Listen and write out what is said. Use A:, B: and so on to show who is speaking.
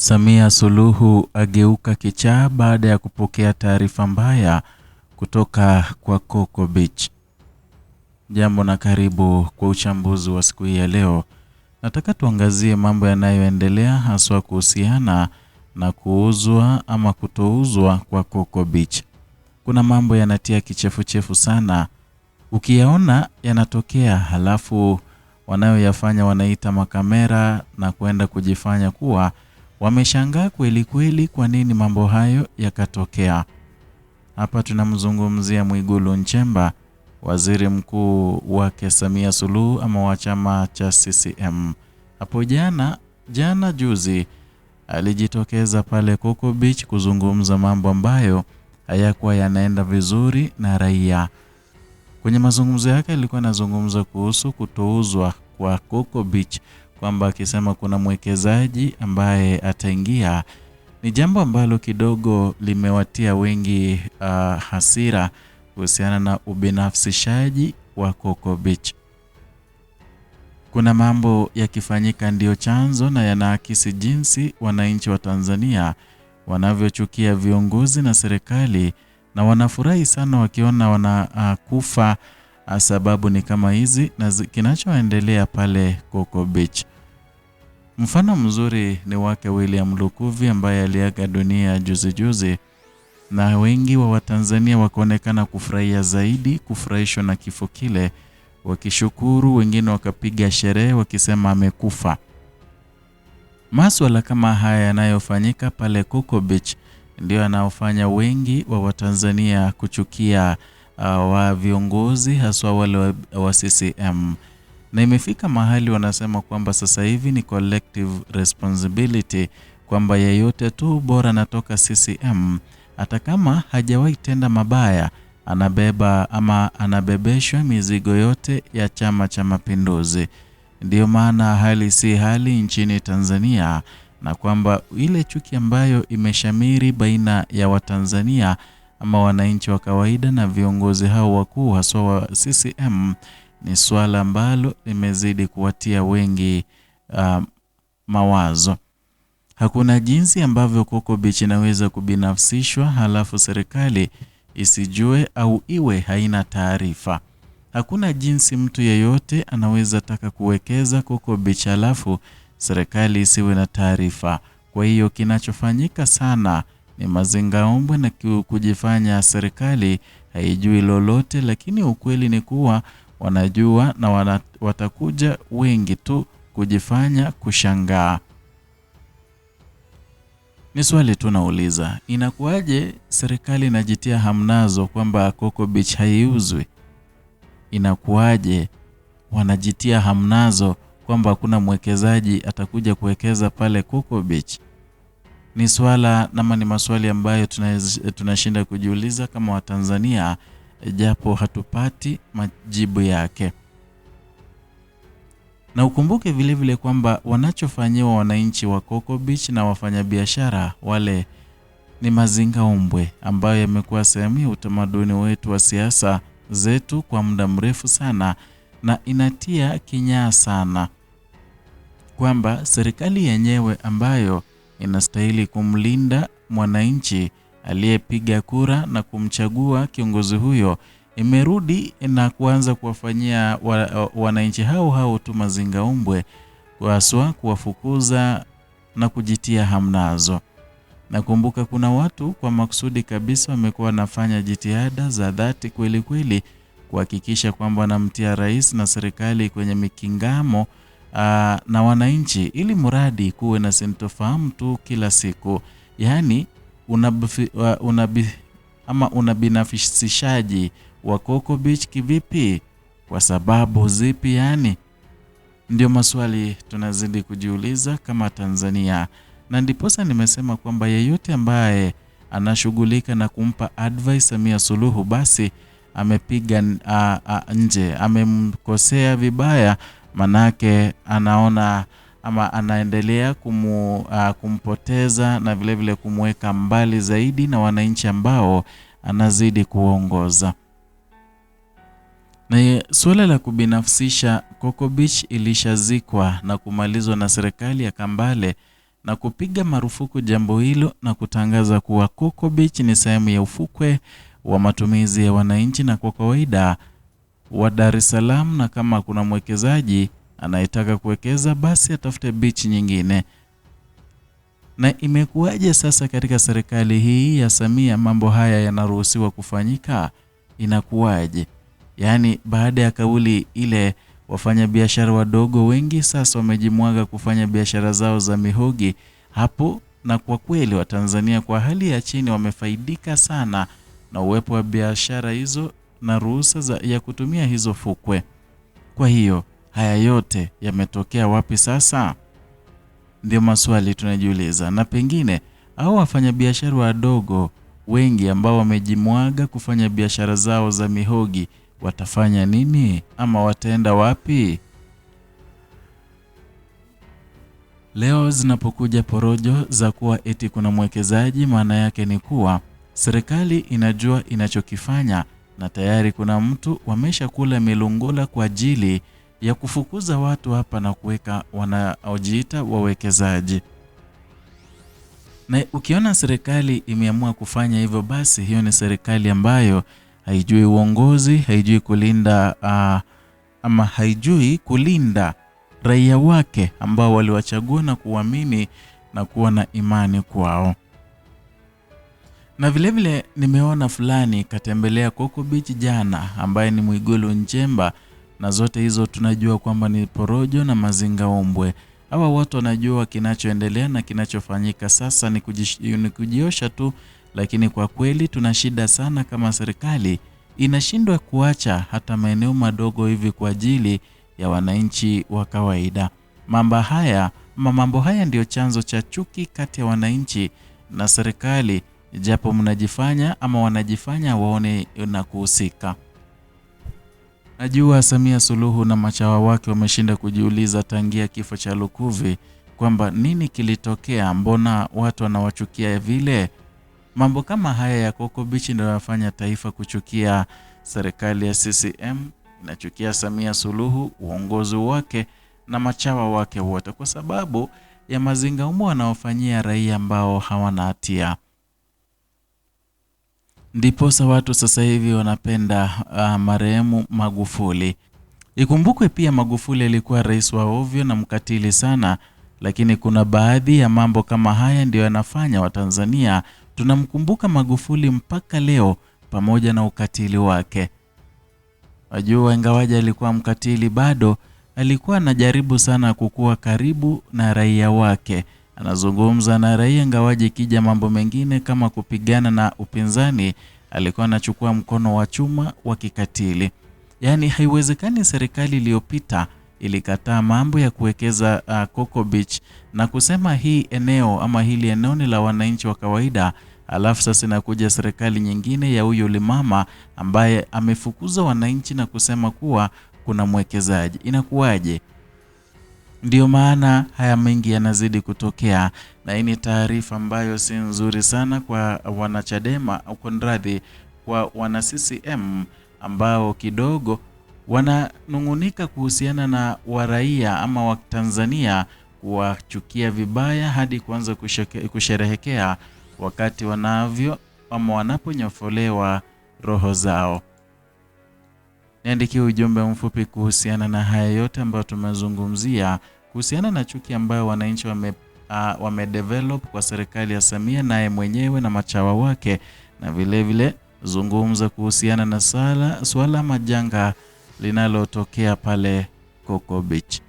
A: Samia Suluhu ageuka kichaa baada ya kupokea taarifa mbaya kutoka kwa Coco Beach. Jambo na karibu kwa uchambuzi wa siku hii ya leo. Nataka tuangazie mambo yanayoendelea haswa kuhusiana na kuuzwa ama kutouzwa kwa Coco Beach. Kuna mambo yanatia kichefuchefu sana. Ukiyaona yanatokea halafu wanayoyafanya wanaita makamera na kwenda kujifanya kuwa wameshangaa kweli kweli kwa nini mambo hayo yakatokea. Hapa tunamzungumzia Mwigulu Nchemba, waziri mkuu wake Samia Suluhu ama wa chama cha CCM. Hapo jana juzi alijitokeza pale Coco Beach kuzungumza mambo ambayo hayakuwa yanaenda vizuri na raia. Kwenye mazungumzo yake alikuwa anazungumza kuhusu kutouzwa kwa Coco Beach, kwamba akisema kuna mwekezaji ambaye ataingia. Ni jambo ambalo kidogo limewatia wengi hasira kuhusiana na ubinafsishaji wa Coco Beach. Kuna mambo yakifanyika ndio chanzo na yanaakisi jinsi wananchi wa Tanzania wanavyochukia viongozi na serikali, na wanafurahi sana wakiona wanakufa. Sababu ni kama hizi na kinachoendelea pale Coco Beach. Mfano mzuri ni wake William Lukuvi ambaye aliaga dunia juzi, na wengi wa Watanzania wakaonekana kufurahia zaidi, kufurahishwa na kifo kile, wakishukuru, wengine wakapiga sherehe wakisema amekufa. Masuala kama haya yanayofanyika pale Coco Beach ndio yanaofanya wengi wa Watanzania kuchukia wa viongozi haswa wale wa CCM. Na imefika mahali wanasema kwamba sasa hivi ni collective responsibility, kwamba yeyote tu bora natoka CCM, hata kama hajawahi tenda mabaya, anabeba ama anabebeshwa mizigo yote ya Chama cha Mapinduzi. Ndiyo maana hali si hali nchini Tanzania, na kwamba ile chuki ambayo imeshamiri baina ya Watanzania ama wananchi wa kawaida na viongozi hao wakuu haswa wa CCM ni swala ambalo limezidi kuwatia wengi mawazo. Hakuna jinsi ambavyo Coco Beach inaweza kubinafsishwa halafu serikali isijue au iwe haina taarifa. Hakuna jinsi mtu yeyote anaweza taka kuwekeza Coco Beach halafu serikali isiwe na taarifa. Kwa hiyo kinachofanyika sana ni mazingaombwe na kujifanya serikali haijui lolote, lakini ukweli ni kuwa wanajua na watakuja wengi tu kujifanya kushangaa. Ni swali tunauliza, inakuwaje serikali inajitia hamnazo kwamba Coco Beach haiuzwi? Inakuwaje wanajitia hamnazo kwamba hakuna mwekezaji atakuja kuwekeza pale Coco Beach? Ni swala nama ni maswali ambayo tunashinda kujiuliza kama Watanzania, japo hatupati majibu yake. Na ukumbuke vile vile kwamba wanachofanyiwa wananchi wa Coco Beach na wafanyabiashara wale ni mazingaombwe ambayo yamekuwa sehemu ya utamaduni wetu wa siasa zetu kwa muda mrefu sana, na inatia kinyaa sana kwamba serikali yenyewe ambayo inastahili kumlinda mwananchi aliyepiga kura na kumchagua kiongozi huyo imerudi na kuanza kuwafanyia wananchi hao tu mazingaombwe, haswa kuwafukuza na kujitia hamnazo. Nakumbuka kuna watu kwa makusudi kabisa wamekuwa wanafanya jitihada za dhati kweli kweli kuhakikisha kwamba wanamtia rais na serikali kwenye mikingamo na wananchi, ili mradi kuwe na sintofahamu tu kila siku. Yaani unabinafsishaji wa Coco Beach kivipi? Kwa sababu zipi yani? Ndio maswali tunazidi kujiuliza kama Tanzania. Na ndiposa nimesema kwamba yeyote ambaye anashughulika na kumpa advice Samia Suluhu basi amepiga nje, amemkosea vibaya, manake anaona ama anaendelea kumpoteza na vile vile kumweka mbali zaidi na wananchi ambao anazidi kuongoza. Na suala la kubinafsisha Coco Beach ilishazikwa na kumalizwa na serikali ya Kambale na kupiga marufuku jambo hilo na kutangaza kuwa Coco Beach ni sehemu ya ufukwe wa matumizi ya wananchi na kwa kawaida wa Dar es Salaam, na kama kuna mwekezaji anayetaka kuwekeza basi atafute beach nyingine. Na imekuwaje sasa katika serikali hii ya Samia mambo haya yanaruhusiwa kufanyika? Inakuwaje? Yaani baada ya kauli ile, wafanyabiashara wadogo wengi sasa wamejimwaga kufanya biashara zao za mihogi hapo, na kwa kweli Watanzania kwa hali ya chini wamefaidika sana na uwepo wa biashara hizo na ruhusa ya kutumia hizo fukwe. Kwa hiyo haya yote yametokea wapi sasa? Ndio maswali tunajiuliza. Na pengine au wafanyabiashara wadogo wengi ambao wamejimwaga kufanya biashara zao za mihogi watafanya nini ama wataenda wapi? Leo zinapokuja porojo za kuwa eti kuna mwekezaji, maana yake ni kuwa serikali inajua inachokifanya na tayari kuna mtu wameshakula milungola kwa ajili ya kufukuza watu hapa na kuweka wanaojiita wawekezaji. Na ukiona serikali imeamua kufanya hivyo, basi hiyo ni serikali ambayo haijui uongozi, haijui kulinda ama haijui kulinda raia wake ambao waliwachagua na kuamini na kuwa na imani kwao. Na vile nimeona fulani katembelea Coco Beach jana ambaye ni Mwigulu Nchemba, na zote hizo tunajua kwamba ni porojo na mazinga ombwe. Hawa watu wanajua kinachoendelea na kinachofanyika sasa ni kujiosha tu, lakini kwa kweli tuna shida sana kama serikali inashindwa kuacha hata maeneo madogo hivi kwa ajili ya wananchi wa kawaida. Mambo haya ndio chanzo cha chuki kati ya wananchi na serikali, japo mnajifanya ama wanajifanya waone na kuhusika. Najua Samia Suluhu na machawa wake wameshinda kujiuliza tangia kifo cha Lukuvi kwamba nini kilitokea, mbona watu wanawachukia vile. Mambo kama haya ya Coco Beach ndio yanafanya taifa kuchukia serikali ya CCM, inachukia Samia Suluhu, uongozi wake na machawa wake wote, kwa sababu ya mazinga umo wanaofanyia raia ambao hawana hatia. Ndiposa watu sasa hivi wanapenda marehemu Magufuli. Ikumbukwe pia Magufuli alikuwa rais wa ovyo na mkatili sana, lakini kuna baadhi ya mambo kama haya ndio yanafanya Watanzania tunamkumbuka Magufuli mpaka leo pamoja na ukatili wake. Wajua, ingawaje alikuwa mkatili, bado alikuwa anajaribu sana kukua karibu na raia wake. Anazungumza na raia, ingawaje kija mambo mengine kama kupigana na upinzani alikuwa anachukua mkono wa chuma wa kikatili. Yaani haiwezekani serikali iliyopita ilikataa mambo ya kuwekeza Coco Beach na kusema hii eneo ama hili eneo ni la wananchi wa kawaida, alafu sasa inakuja serikali nyingine ya huyo limama ambaye amefukuza wananchi na kusema kuwa kuna mwekezaji. Inakuwaje? Ndio maana haya mengi yanazidi kutokea, na hii ni taarifa ambayo si nzuri sana kwa wanachadema au kunradhi kwa wana CCM ambao kidogo wananungunika kuhusiana na waraia ama wa Tanzania kuwachukia vibaya hadi kuanza kusherehekea wakati wanaponyofolewa roho zao. Niandikie ujumbe mfupi kuhusiana na haya yote ambayo tumezungumzia, kuhusiana na chuki ambayo wananchi wamedevelop kwa serikali ya Samia naye mwenyewe na machawa wake, na vile zungumza kuhusiana na swala majanga linalotokea pale Coco Beach.